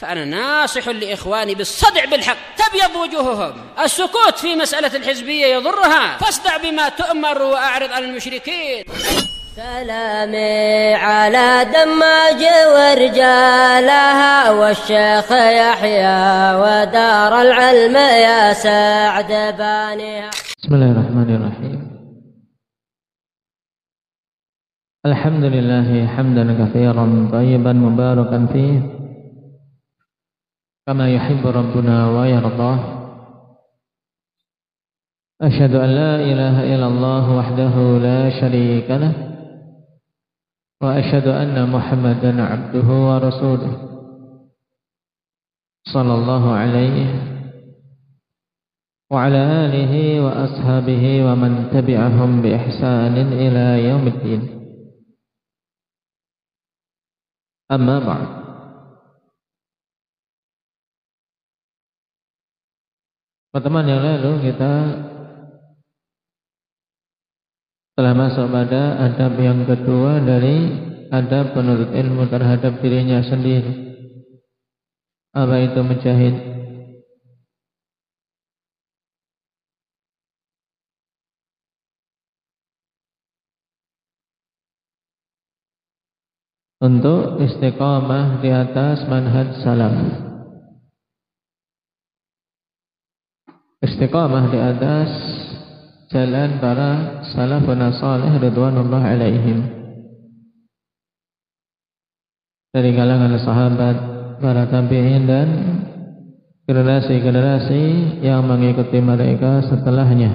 فأنا ناصح لإخواني بالصدع بالحق، تبيض وجوههم. السكوت في مسألة الحزبية يضرها، فاصدع بما تؤمر وأعرض عن المشركين. سلامي على دماج ورجالها والشيخ يحيى ودار العلم يا سعد بانيها. بسم الله الرحمن الرحيم. الحمد لله حمدا كثيرا طيبا مباركا فيه كما يحب ربنا ويرضاه. أشهد أن لا إله إلا الله وحده لا شريك له، وأشهد أن محمدا عبده ورسوله صلى الله عليه وعلى آله وأصحابه ومن تبعهم بإحسان إلى يوم الدين. أما بعد، pertemuan yang lalu kita telah masuk pada adab yang kedua dari adab penuntut ilmu terhadap dirinya sendiri. Apa itu mujahid? Untuk istiqamah di atas manhaj salaf, istiqamah di atas jalan para salafun salih ridwanullah alaihim, dari kalangan sahabat, para tabi'in dan generasi-generasi yang mengikuti mereka setelahnya.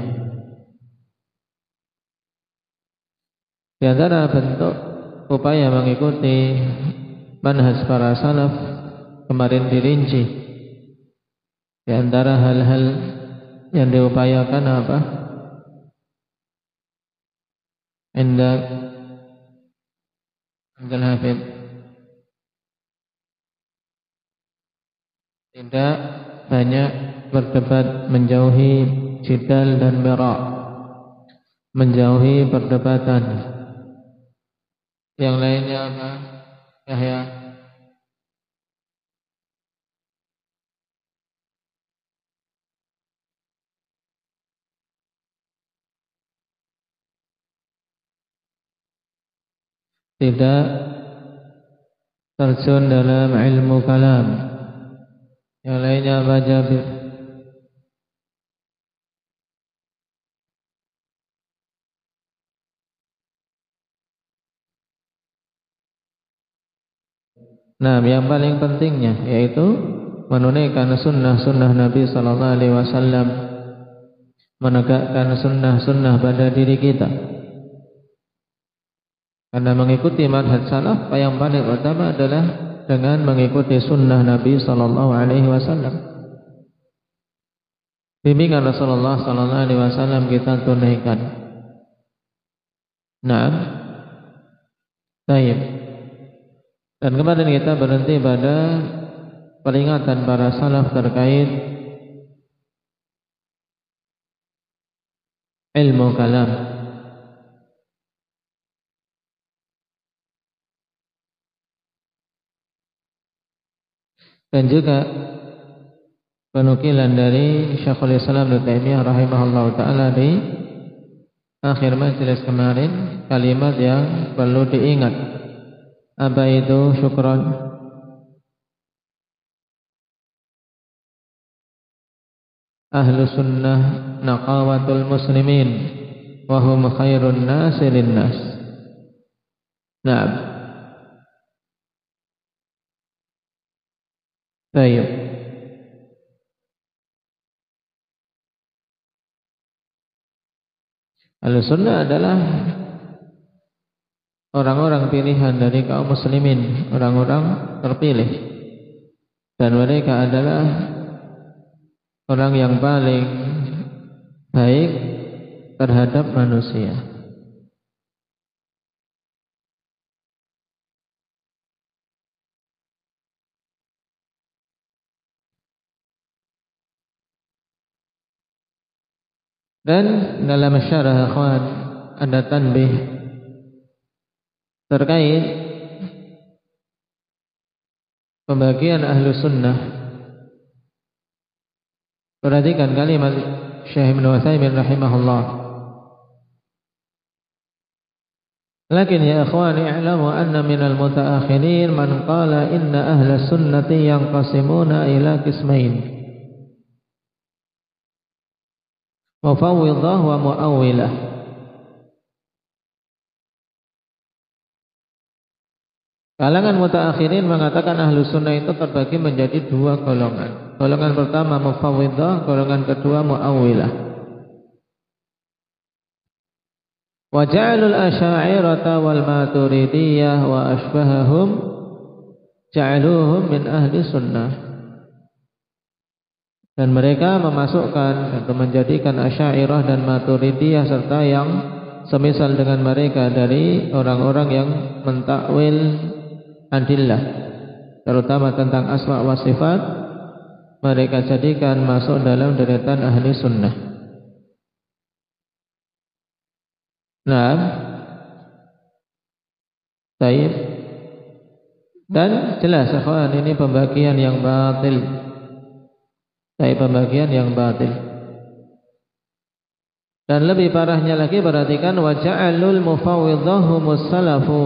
Di antara bentuk upaya mengikuti manhaj para salaf kemarin dirinci. Di antara hal-hal yang diupayakan apa? Indah Abdul Hafid, tidak banyak berdebat, menjauhi jidal dan mira', menjauhi perdebatan. Yang lainnya apa? Yahya. Tidak terjun dalam ilmu kalam. Yang lainnya apa, Jabir? Nah, yang paling pentingnya yaitu menunaikan sunnah-sunnah Nabi sallallahu alaihi wasallam, menegakkan sunnah-sunnah pada diri kita. Karena mengikuti manhaj salaf yang paling utama adalah dengan mengikuti sunnah Nabi sallallahu alaihi wasallam. Bimbingan Rasulullah sallallahu alaihi wasallam kita tunaikan. Nah, baik. Dan kemarin kita berhenti pada peringatan para salaf terkait ilmu kalam. Dan juga penukilan dari Syekhul Islam Ibnu Taimiyah rahimahullah ta'ala di akhir majelis kemarin, kalimat yang perlu diingat. Apa itu? Syukran. Ahlu sunnah naqawatul muslimin wa hum khairun nasi linnas. Naam. Baik. Ahlu sunnah adalah orang-orang pilihan dari kaum muslimin, orang-orang terpilih, dan mereka adalah orang yang paling baik terhadap manusia. Dan dalam syarah akhwan ada tanbih terkait pembagian ahlu sunnah. Perhatikan kalimat Syekh Ibnu Utsaimin rahimahullah. Lakin ya ikhwani i'lamu anna minal mutaakhirin man qala inna ahla sunnati yanqasimuna ila qismain, mufawwidhah wa mu'awwilah. Kalangan mutaakhirin mengatakan ahlu sunnah itu terbagi menjadi dua golongan. Golongan pertama mufawwidhah, golongan kedua mu'awwilah. Wa ja'alul asy'ariyah wal maturidiyah wa asbahahum ja'aluhum min ahli sunnah. Dan mereka memasukkan atau menjadikan asy'ariyah dan maturidiyah serta yang semisal dengan mereka dari orang-orang yang mentakwil adillah, terutama tentang asma wa sifat, mereka jadikan masuk dalam deretan ahli sunnah. Nah, baik. Dan jelas ikhwan, ini pembagian yang batil. Pembagian yang batil. Dan lebih parahnya lagi, perhatikan wa ja'alul mufawwidhahumus salafu.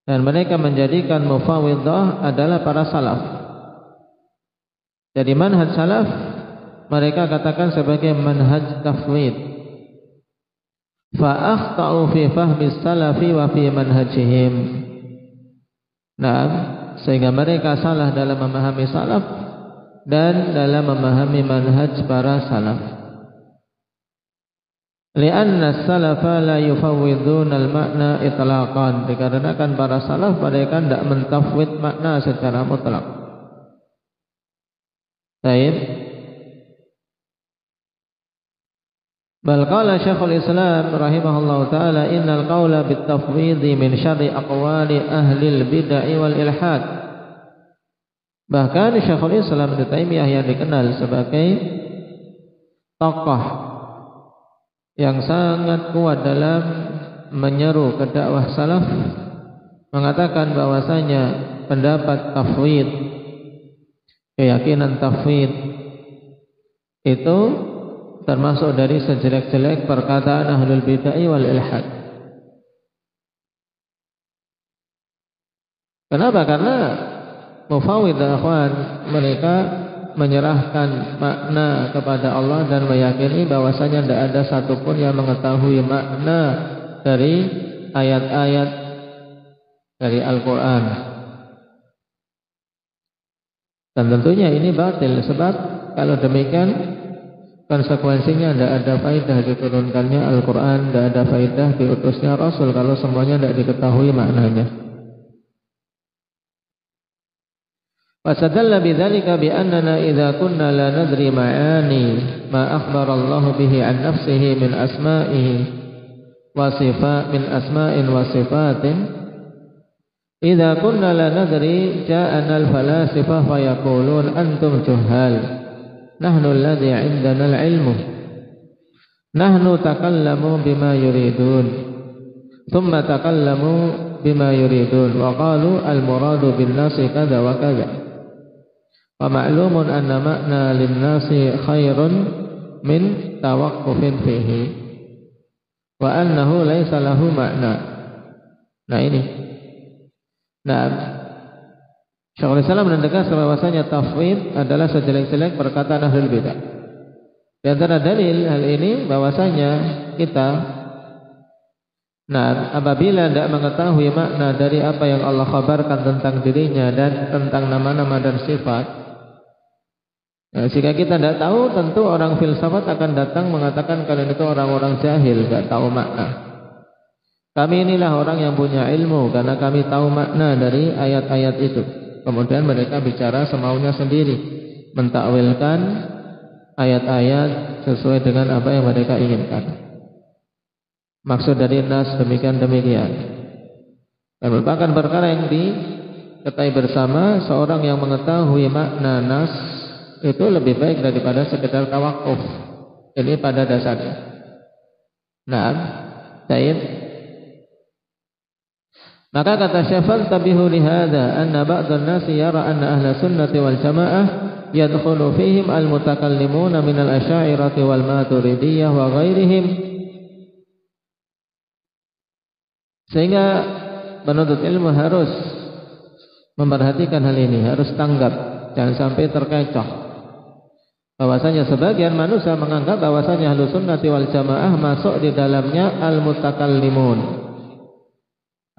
Dan mereka menjadikan mufawwidhah adalah para salaf. Jadi manhaj salaf mereka katakan sebagai manhaj tafwid. Fa akhta'u fi fahmi salafi wa fi manhajihim. Nah, sehingga mereka salah dalam memahami salaf dan dalam memahami manhaj para salaf. Lianna salafa la yufawwiduna al-ma'na itlaqan, dikarenakan para salaf mereka tidak mentafwid makna secara mutlak. Baik. Bal qala Syekhul Islam rahimahullahu taala innal qawla bit-tafwidhi min syarri aqwali ahli al-bid'ah wal ilhad. Bahkan Syekhul Islam Ibnu Taimiyah yang dikenal sebagai tokoh yang sangat kuat dalam menyeru ke dakwah salaf, mengatakan bahwasanya pendapat tafwid, keyakinan tafwid itu termasuk dari sejelek-jelek perkataan ahlul bid'ah wal ilhad. Kenapa? Karena mufawwid akhwan, mereka menyerahkan makna kepada Allah dan meyakini bahwasanya tidak ada satupun yang mengetahui makna dari ayat-ayat dari Al-Quran. Dan tentunya ini batil, sebab kalau demikian konsekuensinya tidak ada faedah diturunkannya Al-Quran, tidak ada faedah diutusnya Rasul kalau semuanya tidak diketahui maknanya. Wasadalla bidzalika bi annana idza kunna la nadri ma'ani ma akhbara Allah bihi an nafsihi min asma'ihi wa sifat min asma'in wa sifatin, idza kunna la nadri ja'ana al-falasifa fa yaqulun antum juhal nahnu alladhi 'indana al-'ilmu nahnu takallamu bima yuridun thumma takallamu bima yuridun wa qalu al-muradu bin nasi kadza wa kadza. Wa ma'lumun anna ma'na lin-nasi khairun min tawaqqufin fihi wa annahu laisa lahu ma'na. Nah ini. Nah, Syekhul Islam menegaskan bahwasanya tafwid adalah sejelek-jelek perkataan ahlul bidah. Di antara dalil hal ini bahwasanya kita apabila tidak mengetahui makna dari apa yang Allah khabarkan tentang dirinya dan tentang nama-nama dan sifat, jika kita tidak tahu, tentu orang filsafat akan datang mengatakan kalian itu orang-orang jahil, tidak tahu makna. Kami inilah orang yang punya ilmu karena kami tahu makna dari ayat-ayat itu. Kemudian mereka bicara semaunya sendiri, mentakwilkan ayat-ayat sesuai dengan apa yang mereka inginkan. Maksud dari nas demikian-demikian. Dan merupakan perkara yang diketahui bersama, seorang yang mengetahui makna nas itu lebih baik daripada sekedar tawakuf. Ini pada dasarnya. Nah, baik. Maka kata Syafal tabihu lihada anna ba'dhan nasi yara anna ahla sunnati wal jamaah yadkhulu fihim al-mutakallimuna minal asy'ariyati wal maturidiyah wa ghairihim. Sehingga penuntut ilmu harus memperhatikan hal ini, harus tanggap, jangan sampai terkecoh. Bahwasanya sebagian manusia menganggap bahwasanya ahlu sunnati wal jamaah masuk di dalamnya al-mutakallimun.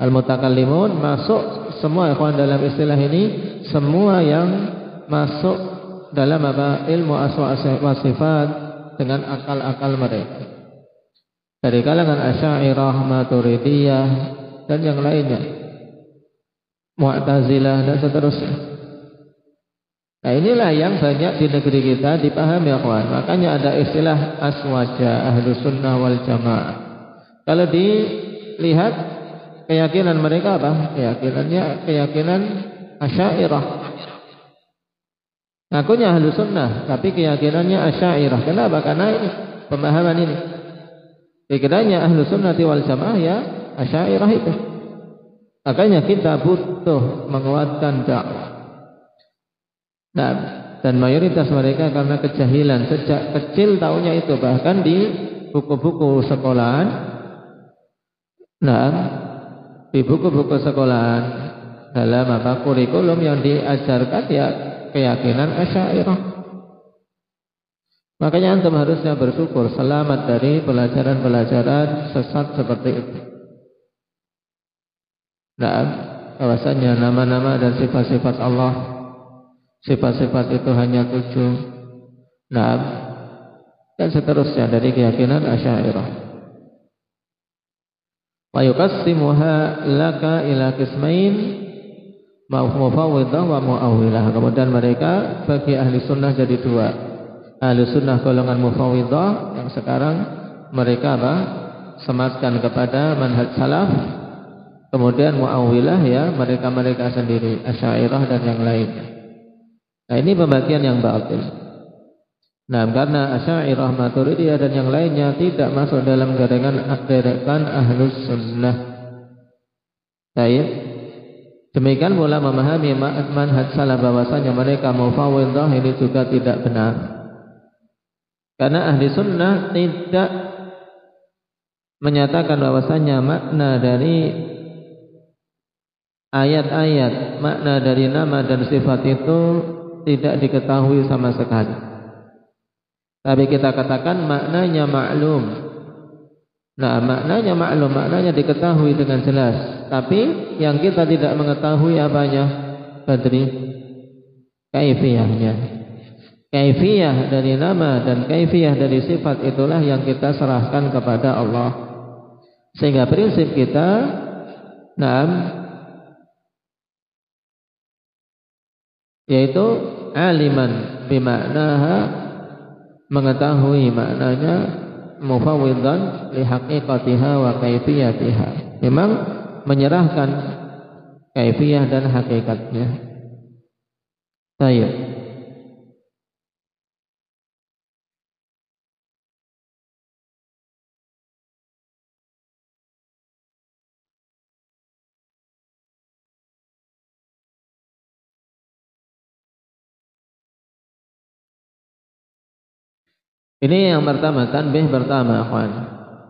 Al-mutakallimun masuk semua ikhwan dalam istilah ini, semua yang masuk dalam apa ilmu asma wa sifat dengan akal-akal mereka. Dari kalangan Asy'ariyah, Maturidiyah dan yang lainnya, Mu'tazilah dan seterusnya. Nah, inilah yang banyak di negeri kita dipahami ikhwan. Makanya ada istilah aswaja, ahlu sunnah wal jamaah. Kalau dilihat keyakinan mereka apa? Keyakinan Asy'ariyah. Ngakunya ahlu sunnah, tapi keyakinannya Asy'ariyah. Kenapa? Karena ini pemahaman ini. Pikirannya ahlu sunnah wal jamaah ya Asy'ariyah itu. Makanya kita butuh menguatkan dakwah. Nah, dan mayoritas mereka karena kejahilan sejak kecil taunya itu, bahkan di buku-buku sekolahan. Nah, di buku-buku sekolahan dalam apa kurikulum yang diajarkan ya keyakinan Asy'ariyah. Makanya antum harusnya bersyukur selamat dari pelajaran-pelajaran sesat seperti itu. Nah, bahwasanya nama-nama dan sifat-sifat Allah, sifat-sifat itu hanya 7. Nah, dan seterusnya dari keyakinan Asy'ariyah. Wa yuqassimuha laka ila qismain mufawwidhah wa mu'awwilah. Kemudian mereka bagi ahli sunnah jadi 2. Ahli sunnah golongan mufawwidhah yang sekarang mereka apa? Sematkan kepada manhaj salaf. Kemudian mu'awwilah ya mereka-mereka sendiri, Asy'ariyah dan yang lainnya. Nah, ini pembagian yang batil. Nah, karena Asy'ariyah, Maturidiyah dan yang lainnya tidak masuk dalam garengan ahlus sunnah. Baik. Demikian pula memahami manhaj salaf bahwasanya mereka mufawwidhah ini juga tidak benar. Karena ahli sunnah tidak menyatakan bahwasanya makna dari ayat-ayat, makna dari nama dan sifat itu tidak diketahui sama sekali. Tapi kita katakan maknanya maklum. Nah, maknanya maklum, maknanya diketahui dengan jelas. Tapi yang kita tidak mengetahui apanya? Badri, kaifiyahnya. Kaifiyah dari nama dan kaifiyah dari sifat itulah yang kita serahkan kepada Allah. Sehingga prinsip kita, yaitu aliman bimaknaha, mengetahui maknanya, mufawwidhan li haqiqatiha wa kaifiyatiha, memang menyerahkan kaifiyah dan hakikatnya. Baik. Ini yang pertama, tanbih pertama, akhwan.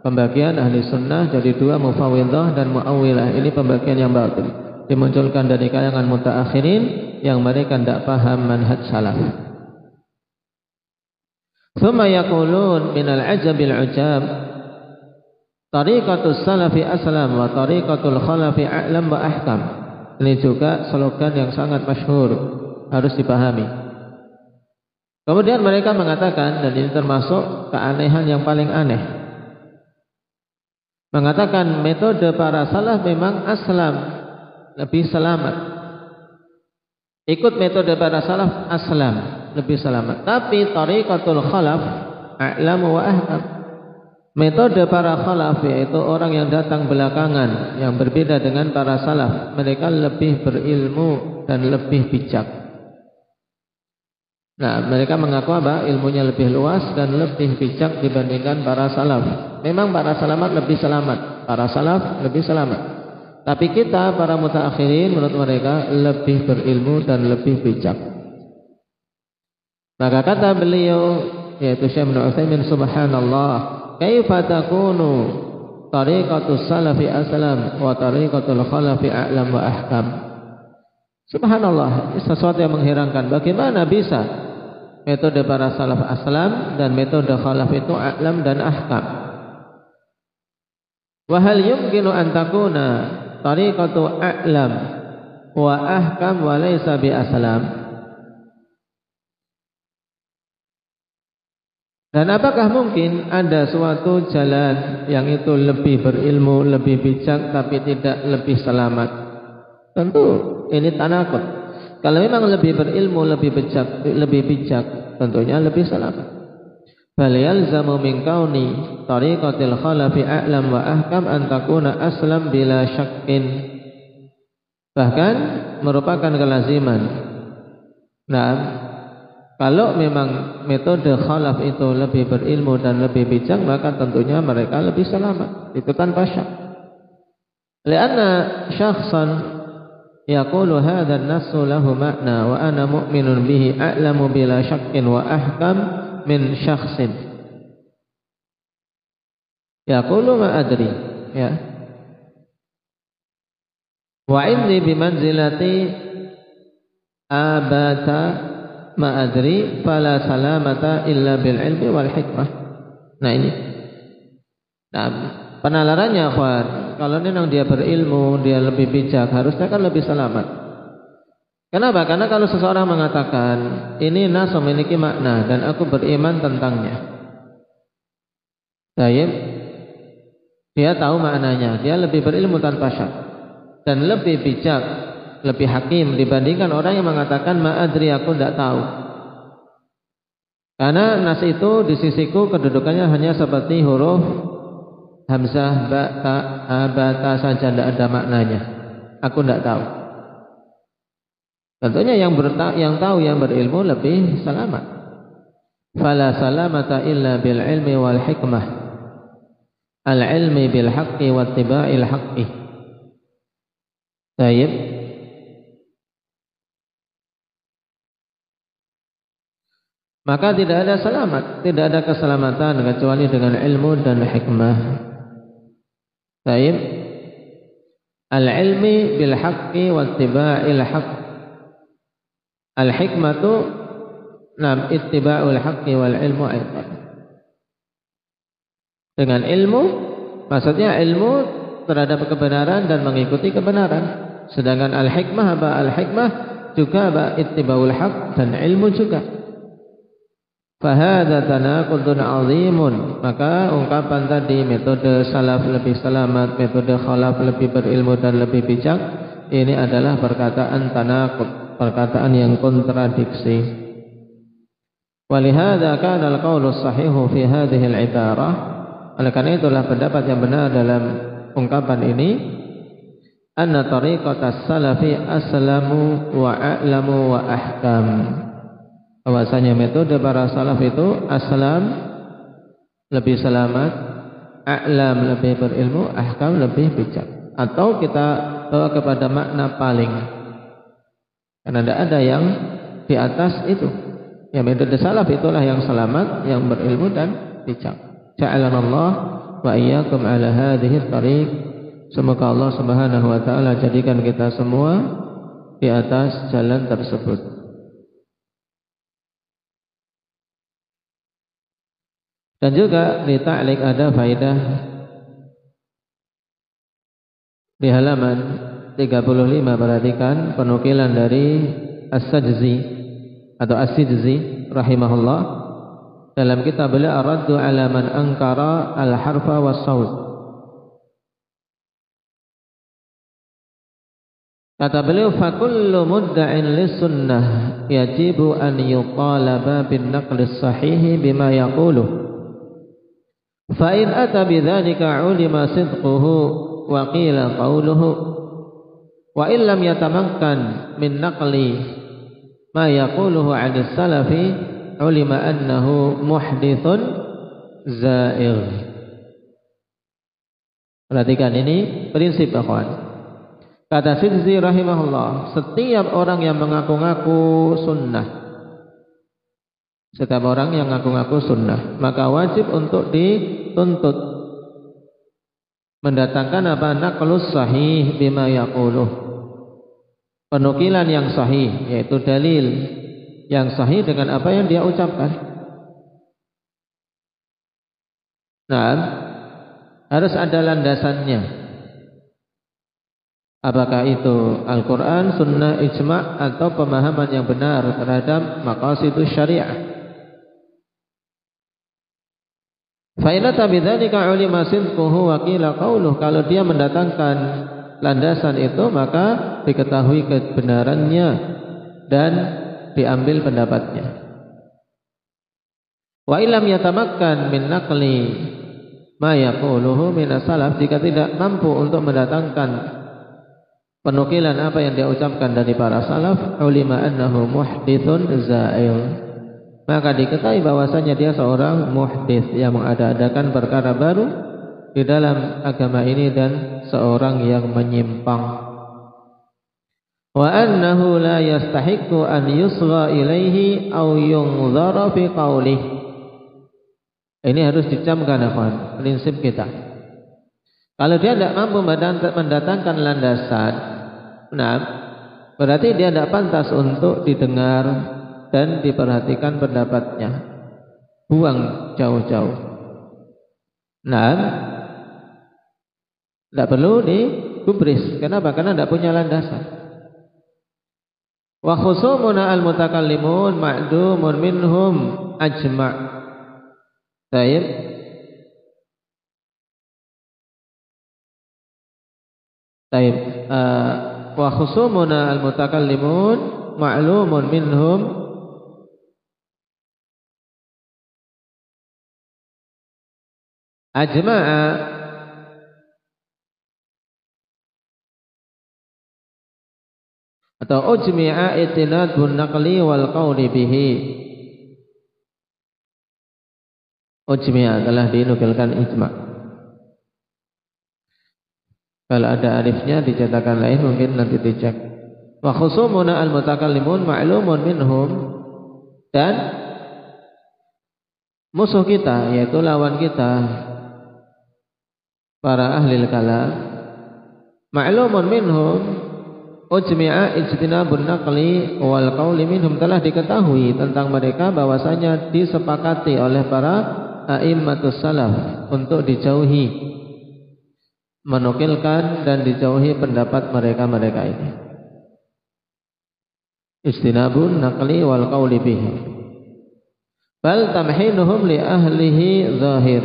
Pembagian ahli sunnah jadi 2, mufawwidhah dan mu'awwilah. Ini pembagian yang batil, dimunculkan dari kalangan mutaakhirin yang mereka tidak paham manhaj salaf. Tsumma yaqulun minal ajabil ujab tariqatus salafi aslam wa tariqatul khalafi a'lam wa ahkam. Ini juga slogan yang sangat masyhur, harus dipahami. Kemudian mereka mengatakan, dan ini termasuk keanehan yang paling aneh, mengatakan metode para salaf memang aslam, lebih selamat. Ikut metode para salaf aslam, lebih selamat. Tapi tariqatul khalaf a'lamu wa ahkam. Metode para khalaf, yaitu orang yang datang belakangan, yang berbeda dengan para salaf, mereka lebih berilmu dan lebih bijak. Nah, mereka mengaku apa? Ilmunya lebih luas dan lebih bijak dibandingkan para salaf. Memang para salaf lebih selamat. Para salaf lebih selamat. Tapi kita para mutaakhirin menurut mereka lebih berilmu dan lebih bijak. Maka kata beliau yaitu Syekh Ibnu Utsaimin, subhanallah, kaifa takunu tariqatus salafi aslam wa tariqatul khalafi a'lam wa ahkam. Subhanallah, sesuatu yang mengherankan. Bagaimana bisa metode para salaf aslam dan metode khalaf itu a'lam dan ahkam? Wa hal yumkinu an takuna tariqatu a'lam wa ahkam wa laysa bi aslam? Dan apakah mungkin ada suatu jalan yang itu lebih berilmu, lebih bijak, tapi tidak lebih selamat? Tentu ini tanakut. Kalau memang lebih berilmu, lebih bijak, tentunya lebih selamat. Bal yalzamu min kauni tariqatil khalafi a'lam wa ahkam an takuna aslam bila syakkin. Bahkan merupakan kelaziman. Nah, kalau memang metode khalaf itu lebih berilmu dan lebih bijak, maka tentunya mereka lebih selamat. Itu tanpa syak. Lianna syakhsan yaqulu hadha an-nassu lahu ma'na wa ana mu'minun bihi a'lamu bila syakkin wa ahkam min syakhsin yaqulu ma adri, ya. Wa indi bimanzilati abata ma adri fala salamata illa bil ilmi wal hikmah. Nah ini. Nah, penalarannya akhwan, kalau memang dia berilmu, dia lebih bijak, harusnya kan lebih selamat. Kenapa? Karena kalau seseorang mengatakan ini nas memiliki makna dan aku beriman tentangnya, baik, dia tahu maknanya, dia lebih berilmu tanpa syak dan lebih bijak, lebih hakim dibandingkan orang yang mengatakan ma'adri, aku tidak tahu. Karena nas itu di sisiku kedudukannya hanya seperti huruf hamzah, ba, ta, a, ba, ta saja, tidak ada maknanya. Aku tidak tahu. Tentunya yang tahu, yang berilmu lebih selamat. Fala salamata illa bil ilmi wal hikmah. Al ilmi bil haqqi wa ittiba'il haqqi. Baik. Maka tidak ada selamat, tidak ada keselamatan kecuali dengan ilmu dan hikmah. Baik. Al-ilmi bil haqqi wa ittiba'il haqq. Al-hikmatu nam ittiba'ul haqqi wal ilmu aidan. Dengan ilmu, maksudnya ilmu terhadap kebenaran dan mengikuti kebenaran. Sedangkan al-hikmah apa? Al-hikmah juga apa? Ittiba'ul haqq dan ilmu juga. Fahadha tanaqudun azimun. Maka ungkapan tadi metode salaf lebih selamat, metode khalaf lebih berilmu dan lebih bijak, ini adalah perkataan tanaqud, perkataan yang kontradiksi. Walihada kana al-qaulu sahihu fi hadhihi al-ibarah. Oleh karena itulah pendapat yang benar dalam ungkapan ini, anna tariqatas salafi aslamu wa a'lamu wa ahkam. Bahwasanya metode para salaf itu aslam lebih selamat, a'lam lebih berilmu, ahkam lebih bijak. Atau kita bawa kepada makna paling, karena tidak ada yang di atas itu. Ya, metode salaf itulah yang selamat, yang berilmu dan bijak. Ja'alanallah wa iyyakum ala hadhihi tariq. Semoga Allah Subhanahu wa taala jadikan kita semua di atas jalan tersebut. Dan juga di ta'liq ada faedah di halaman 35, perhatikan penukilan dari As-Sajzi atau As-Sidzi rahimahullah dalam kitab beliau Ar-Raddu 'ala man ankara al-harfa was-saut. Kata beliau, fa kullu mudda'in lis-sunnah yajibu an yuqalaba bin naqli as-sahih bima yaquluhu. Fa in ata bidzalika 'ulima sidquhu wa qila qawluhu wa in lam yatamakkan min naqli ma yaquluhu 'an as-salafi 'ulima annahu muhdithun za'ir. Perhatikan ini prinsip akhwan. Kata Sidzi rahimahullah, setiap orang yang mengaku-ngaku sunnah, setiap orang yang mengaku-ngaku sunnah, maka wajib untuk dituntut mendatangkan apa? Naqlus sahih bima yaquluh, penukilan yang sahih, yaitu dalil yang sahih dengan apa yang dia ucapkan. Nah, harus ada landasannya. Apakah itu Al-Quran, Sunnah, Ijma' atau pemahaman yang benar terhadap maqasidus syariah. Fa'inata bidzalika ulima sidquhu wa qila qauluh. Kalau dia mendatangkan landasan itu, maka diketahui kebenarannya dan diambil pendapatnya. Wa illam yatamakkan min naqli ma yaquluhu min as-salaf, jika tidak mampu untuk mendatangkan penukilan apa yang dia ucapkan dari para salaf, ulima annahu muhditsun za'il, maka diketahui bahwasanya dia seorang muhdits yang mengada-adakan perkara baru di dalam agama ini dan seorang yang menyimpang. Wa annahu la yastahiqqu an yusgha ilaihi aw yunzara fi qawlihi. Ini harus dicamkan, ikhwan, prinsip kita. Kalau dia tidak mampu mendatangkan landasan, nah, berarti dia tidak pantas untuk didengar dan diperhatikan pendapatnya. Buang jauh-jauh. Nah, tidak perlu digubris. Kenapa? Karena tidak punya landasan. Wa khusumuna al-mutakallimun ma'dumun minhum ajma'. Baik. Baik. Wa khusumuna al-mutakallimun ma'lumun minhum ajma'a atau ujmi'a itinadun naqli wal qawli bihi. Ujmi'a telah dinukilkan ijma'. Kalau ada alifnya dicetakan lain mungkin nanti dicek. Wa khusumuna al-mutakallimun ma'lumun minhum, dan musuh kita yaitu lawan kita para ahli kalam, ma'lumun minhum ujmi'a ijtinabun naqli wal qawli minhum, telah diketahui tentang mereka bahwasanya disepakati oleh para a'immatus salaf untuk dijauhi, menukilkan dan dijauhi pendapat mereka-mereka ini. Ijtinabun naqli wal qawli bihi. Bal tamhinuhum li ahlihi zahir.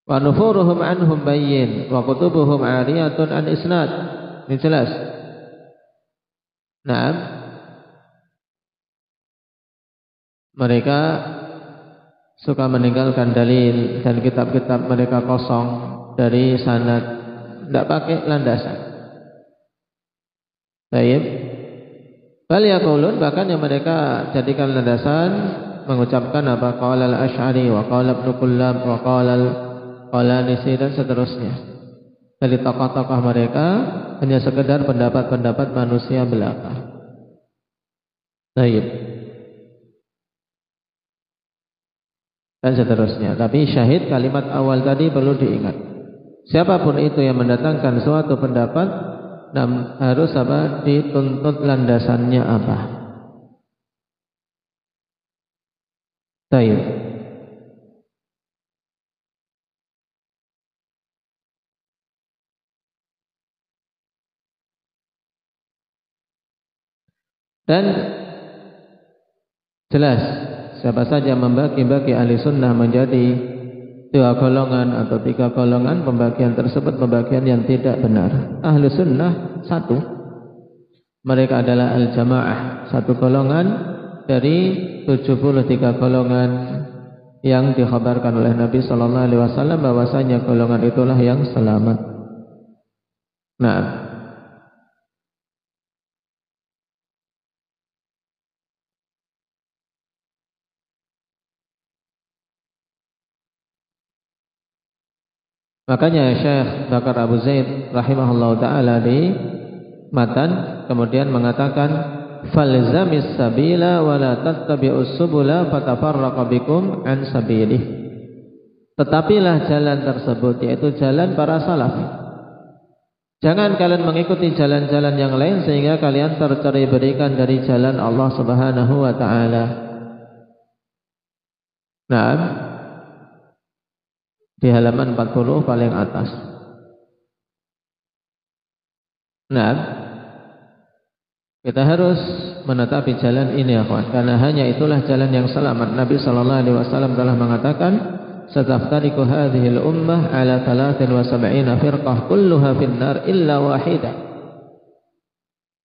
Wa nufuruhum anhum bayyin wa kutubuhum ariyatun an isnad. Ini jelas. Nah, mereka suka meninggalkan dalil dan kitab-kitab mereka kosong dari sanad, tidak pakai landasan. Baik. Bal yaqulun, bahkan yang mereka jadikan landasan mengucapkan apa? Qala al-Asy'ari wa qala Ibnu Kullab wa qala al-Qalanisi dan seterusnya. Dari tokoh-tokoh mereka hanya sekedar pendapat-pendapat manusia belaka. Baik. Dan seterusnya. Tapi syahid kalimat awal tadi perlu diingat. Siapapun itu yang mendatangkan suatu pendapat, harus apa? Dituntut landasannya apa. Baik. Dan jelas, siapa saja membagi-bagi ahli sunnah menjadi 2 golongan atau 3 golongan, pembagian tersebut pembagian yang tidak benar. Ahli sunnah 1, mereka adalah al-jamaah, 1 golongan dari 73 golongan yang dikhabarkan oleh Nabi sallallahu alaihi wasallam bahwasanya golongan itulah yang selamat. Nah, Makanya Syekh Bakar Abu Zaid rahimahullah ta'ala di matan kemudian mengatakan falzamis sabila wa la tattabi'us subula fatafarraqa bikum an sabilih. Tetapilah jalan tersebut, yaitu jalan para salaf. Jangan kalian mengikuti jalan-jalan yang lain sehingga kalian tercerai-berikan dari jalan Allah Subhanahu wa ta'ala. Nah, di halaman 40 paling atas. Nah, kita harus menetapi jalan ini ya kawan, karena hanya itulah jalan yang selamat. Nabi sallallahu alaihi wasallam telah mengatakan, "Sataftariqu hadhil ummah ala 73 firqah kulluha finnar illa wahidah."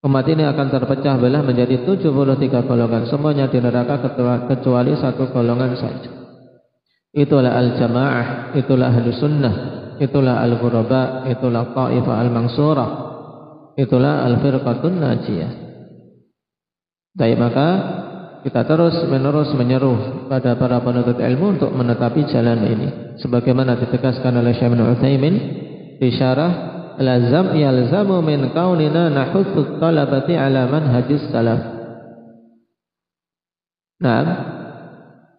Umat ini akan terpecah belah menjadi 73 golongan, semuanya di neraka kecuali satu golongan saja. Itulah al-jamaah, itulah ahlus sunnah, itulah al-ghuraba, itulah ta'ifah al-mansurah, itulah al-firqatun najiyah. Baik, maka kita terus menerus menyeru pada para penuntut ilmu untuk menetapi jalan ini, sebagaimana ditegaskan oleh Syekh Ibnu Utsaimin di syarah lazam yalzamu min kaunina nahuttu talabati ala manhajis salaf. Nah,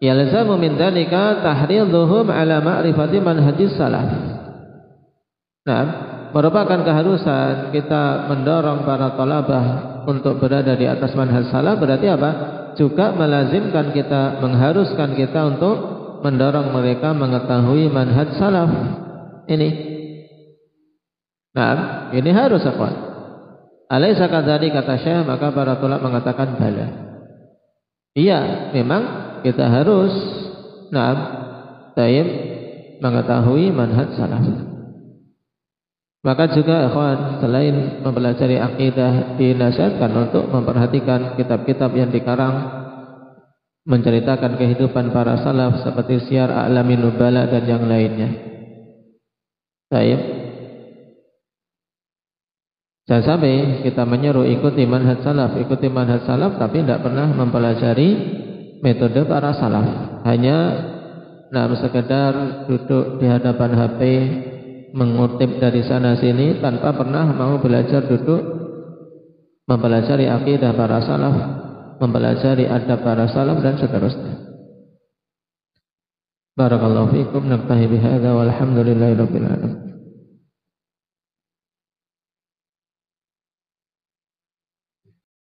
yalzamu min dzalika tahridhuhum ala ma'rifati manhajis salaf. Nah, merupakan keharusan kita mendorong para talabah untuk berada di atas manhaj salaf. Berarti apa? Juga melazimkan kita, mengharuskan kita untuk mendorong mereka mengetahui manhaj salaf ini. Nah, ini harus apa? Alaisa kadzalik, kata Syekh, maka para tulab mengatakan bala. Iya, memang kita harus mengetahui manhaj salaf. Maka juga ikhwan, selain mempelajari akidah, dinasihatkan untuk memperhatikan kitab-kitab yang dikarang menceritakan kehidupan para salaf seperti Syiar A'lamin Nubala dan yang lainnya. Baik. Jangan sampai kita menyeru ikuti manhaj salaf tapi tidak pernah mempelajari metode para salaf. Hanya sekedar duduk di hadapan HP, mengutip dari sana sini tanpa pernah mau belajar duduk mempelajari akidah para salaf, mempelajari adab para salaf dan seterusnya. Barakallahu fikum, naktahi bihadza walhamdulillahirabbil alamin.